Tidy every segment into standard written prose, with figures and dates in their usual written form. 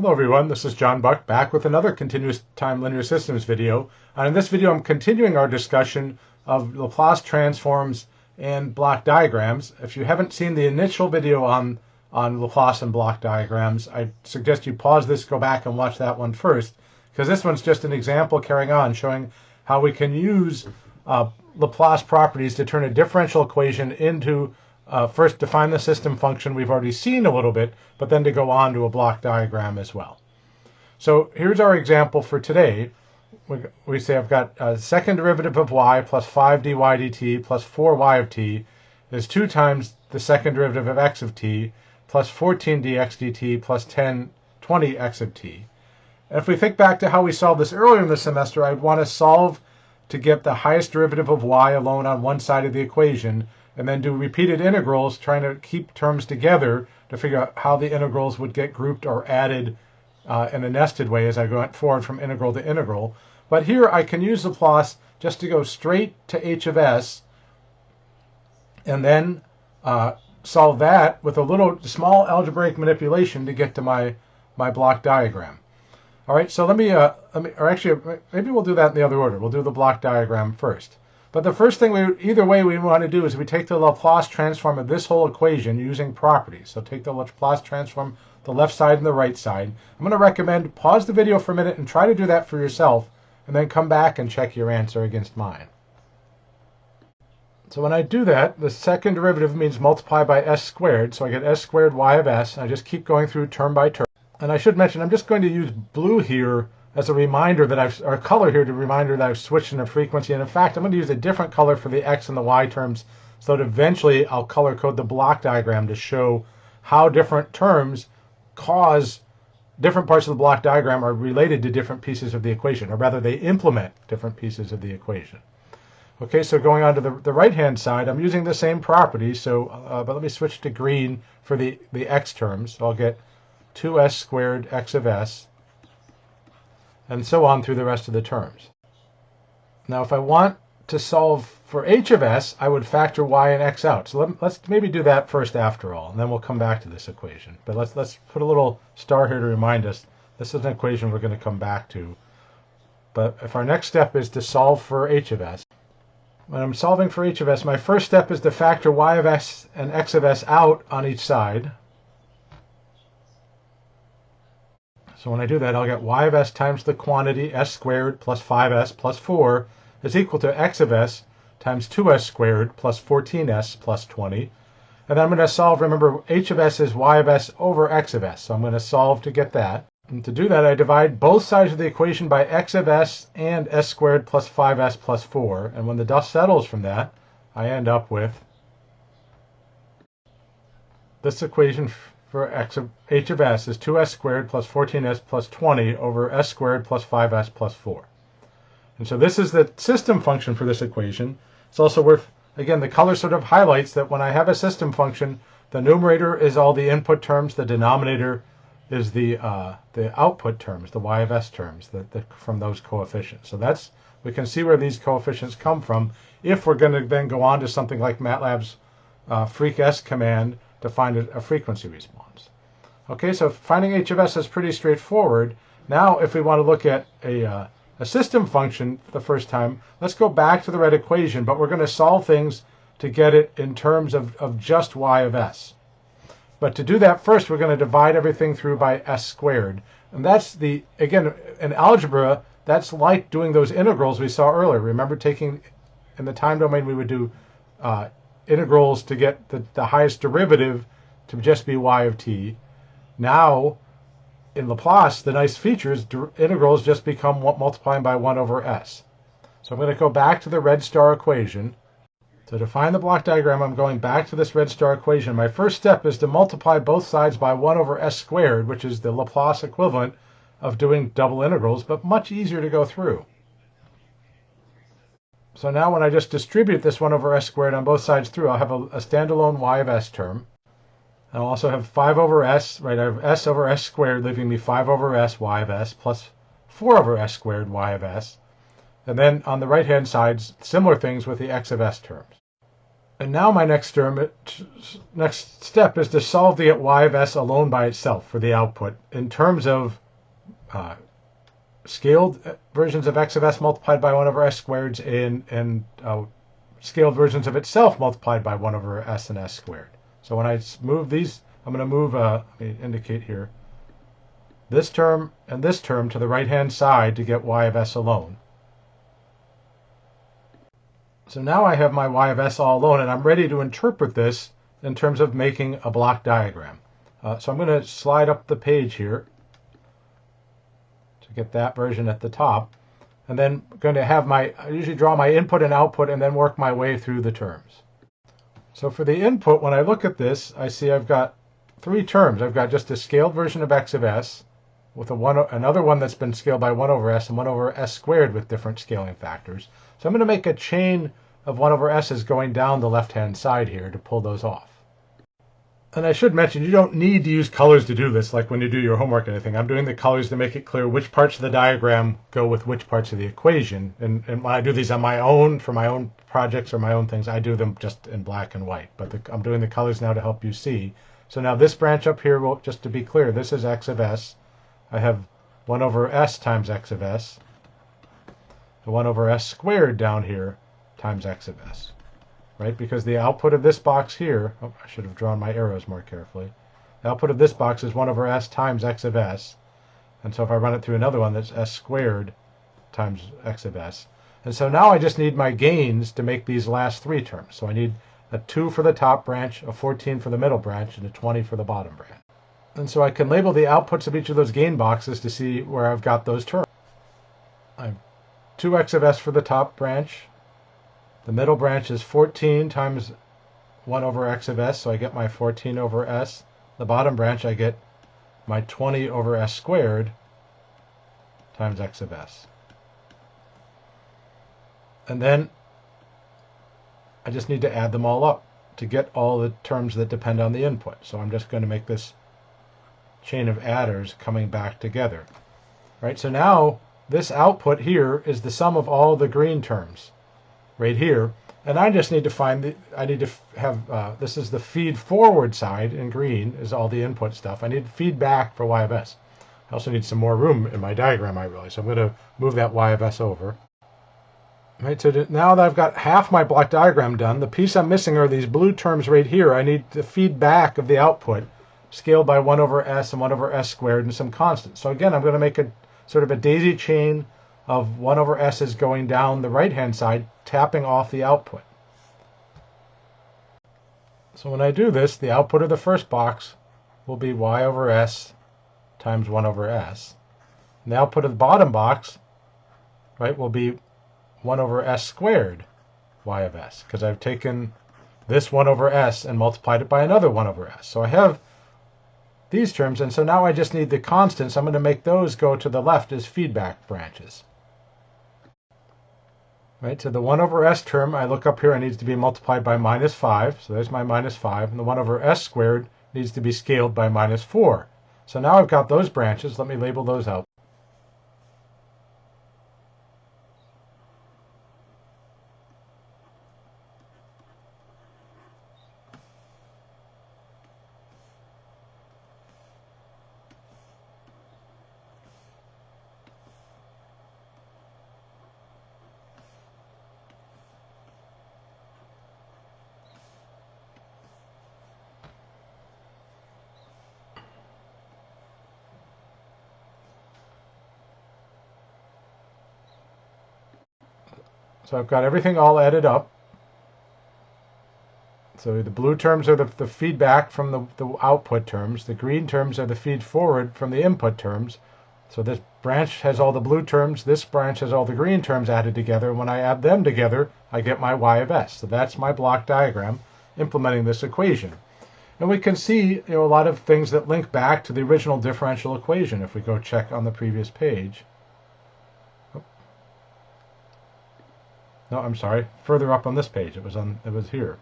Hello everyone, this is John Buck back with another continuous time linear systems video. And in this video I'm continuing our discussion of Laplace transforms and block diagrams. If you haven't seen the initial video on Laplace and block diagrams, I suggest you pause this, go back and watch that one first, because this one's just an example carrying on showing how we can use Laplace properties to turn a differential equation into first define the system function we've already seen a little bit, but then to go on to a block diagram as well. So here's our example for today. We say I've got a second derivative of y plus 5 dy dt plus 4y of t is 2 times the second derivative of x of t plus 14 dx dt plus 20 x of t. And if we think back to how we solved this earlier in the semester, I'd want to solve to get the highest derivative of y alone on one side of the equation, and then do repeated integrals trying to keep terms together to figure out how the integrals would get grouped or added in a nested way as I go forward from integral to integral. But here I can use Laplace just to go straight to h of s and then solve that with a little small algebraic manipulation to get to my block diagram. All right, so maybe we'll do that in the other order. We'll do the block diagram first. But the first thing either way we want to do is we take the Laplace transform of this whole equation using properties. So take the Laplace transform, the left side and the right side. I'm going to recommend pause the video for a minute and try to do that for yourself, and then come back and check your answer against mine. So when I do that, the second derivative means multiply by s squared. So I get s squared y of s. I just keep going through term by term. And I should mention, I'm just going to use blue here as a reminder that or color here to reminder that I've switched in a frequency. And in fact, I'm going to use a different color for the x and the y terms so that eventually I'll color code the block diagram to show how different terms cause different parts of the block diagram are related to different pieces of the equation, or rather they implement different pieces of the equation. Okay, so going on to the right-hand side, I'm using the same property, so but let me switch to green for the x terms. So I'll get 2s squared x of s, and so on through the rest of the terms. Now, if I want to solve for h of s, I would factor y and x out. So let's maybe do that first after all, and then we'll come back to this equation. But let's put a little star here to remind us this is an equation we're going to come back to. But if our next step is to solve for h of s, when I'm solving for h of s, my first step is to factor y of s and x of s out on each side. So when I do that, I'll get y of s times the quantity s squared plus 5s plus 4 is equal to x of s times 2s squared plus 14s plus 20. And then I'm going to solve, remember, h of s is y of s over x of s. So I'm going to solve to get that. And to do that, I divide both sides of the equation by x of s and s squared plus 5s plus 4. And when the dust settles from that, I end up with this equation for h of s is 2s squared plus 14s plus 20 over s squared plus 5s plus 4. And so this is the system function for this equation. It's also worth, again, the color sort of highlights that when I have a system function, the numerator is all the input terms, the denominator is the output terms, the y of s terms from those coefficients. So that's, we can see where these coefficients come from if we're going to then go on to something like MATLAB's freq command to find a frequency response. Okay, so finding h of s is pretty straightforward. Now, if we want to look at a system function for the first time, let's go back to the red equation, but we're going to solve things to get it in terms of just y of s. But to do that first, we're going to divide everything through by s squared. And that's again, in algebra, that's like doing those integrals we saw earlier. Remember, taking, in the time domain, we would do integrals to get the highest derivative to just be y of t. Now, in Laplace, the nice feature is integrals just become multiplying by 1 over s. So I'm going to go back to the red star equation. To define the block diagram, I'm going back to this red star equation. My first step is to multiply both sides by 1 over s squared, which is the Laplace equivalent of doing double integrals, but much easier to go through. So now when I just distribute this 1 over s squared on both sides through, I'll have a standalone y of s term. I'll also have 5 over s, right? I have s over s squared, leaving me 5 over s y of s plus 4 over s squared y of s. And then on the right-hand side, similar things with the x of s terms. And now my next step is to solve the y of s alone by itself for the output in terms of scaled versions of x of s multiplied by 1 over s squared and scaled versions of itself multiplied by 1 over s and s squared. So when I move these, I'm going to move, let me indicate here, this term and this term to the right-hand side to get y of s alone. So now I have my y of s all alone, and I'm ready to interpret this in terms of making a block diagram. So I'm going to slide up the page here to get that version at the top. And then I'm going to have I usually draw my input and output and then work my way through the terms. So for the input, when I look at this, I see I've got three terms. I've got just a scaled version of x of s with another one that's been scaled by 1 over s and 1 over s squared with different scaling factors. So I'm going to make a chain of 1 over s's going down the left-hand side here to pull those off. And I should mention, you don't need to use colors to do this, like when you do your homework or anything. I'm doing the colors to make it clear which parts of the diagram go with which parts of the equation. And when I do these on my own, for my own projects or my own things, I do them just in black and white. But I'm doing the colors now to help you see. So now this branch up here, just to be clear, this is x of s. I have 1 over s times x of s. The 1 over s squared down here times x of s. Right? Because the output of this box here, I should have drawn my arrows more carefully. The output of this box is 1 over s times x of s. And so if I run it through another one, that's s squared times x of s. And so now I just need my gains to make these last three terms. So I need a 2 for the top branch, a 14 for the middle branch, and a 20 for the bottom branch. And so I can label the outputs of each of those gain boxes to see where I've got those terms. I have 2x of s for the top branch. The middle branch is 14 times 1 over x of s, so I get my 14 over s. The bottom branch, I get my 20 over s squared times x of s. And then I just need to add them all up to get all the terms that depend on the input. So I'm just going to make this chain of adders coming back together. Right? So now this output here is the sum of all the green terms right here, and I just need to find I need to have this is the feed forward side in green is all the input stuff. I need feedback for y of s. I also need some more room in my diagram, I realize. So I'm going to move that y of s over. Right, so now that I've got half my block diagram done, the piece I'm missing are these blue terms right here. I need the feedback of the output scaled by 1 over s and 1 over s squared and some constants. So again, I'm going to make a sort of a daisy chain of 1 over s's going down the right-hand side, tapping off the output. So when I do this, the output of the first box will be y over s times 1 over s. And the output of the bottom box, right, will be 1 over s squared y of s, because I've taken this 1 over s and multiplied it by another 1 over s. So I have these terms, and so now I just need the constants. I'm going to make those go to the left as feedback branches. Right, so the 1 over s term, I look up here, it needs to be multiplied by minus 5. So there's my minus 5. And the 1 over s squared needs to be scaled by minus 4. So now I've got those branches. Let me label those out. So I've got everything all added up. So the blue terms are the feedback from the output terms. The green terms are the feed forward from the input terms. So this branch has all the blue terms. This branch has all the green terms added together. When I add them together, I get my y of s. So that's my block diagram implementing this equation. And we can see a lot of things that link back to the original differential equation if we go check on the previous page. No, I'm sorry. Further up on this page, it was here.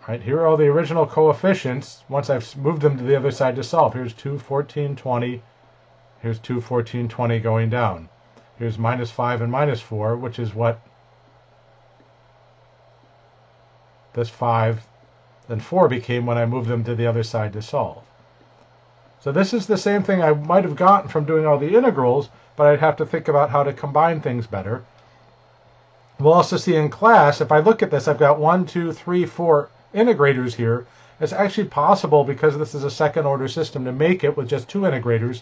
Right, here are all the original coefficients once I've moved them to the other side to solve. Here's 2, 14, 20. Here's 2, 14, 20 going down. Here's minus 5 and minus 4, which is what this 5 and 4 became when I moved them to the other side to solve. So this is the same thing I might have gotten from doing all the integrals, but I'd have to think about how to combine things better. We'll also see in class, if I look at this, I've got 1, 2, 3, 4 integrators here. It's actually possible, because this is a second order system, to make it with just 2 integrators.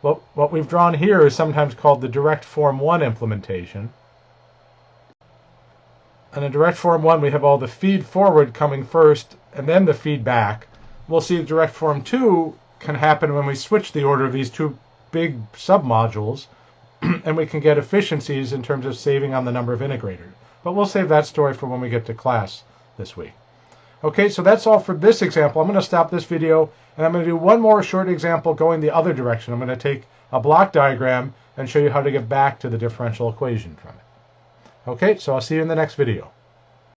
What we've drawn here is sometimes called the direct form 1 implementation. And in direct form 1, we have all the feed forward coming first and then the feed back. We'll see direct form 2 can happen when we switch the order of these 2 big submodules, and we can get efficiencies in terms of saving on the number of integrators. But we'll save that story for when we get to class this week. Okay, so that's all for this example. I'm going to stop this video, and I'm going to do one more short example going the other direction. I'm going to take a block diagram and show you how to get back to the differential equation from it. Okay, so I'll see you in the next video.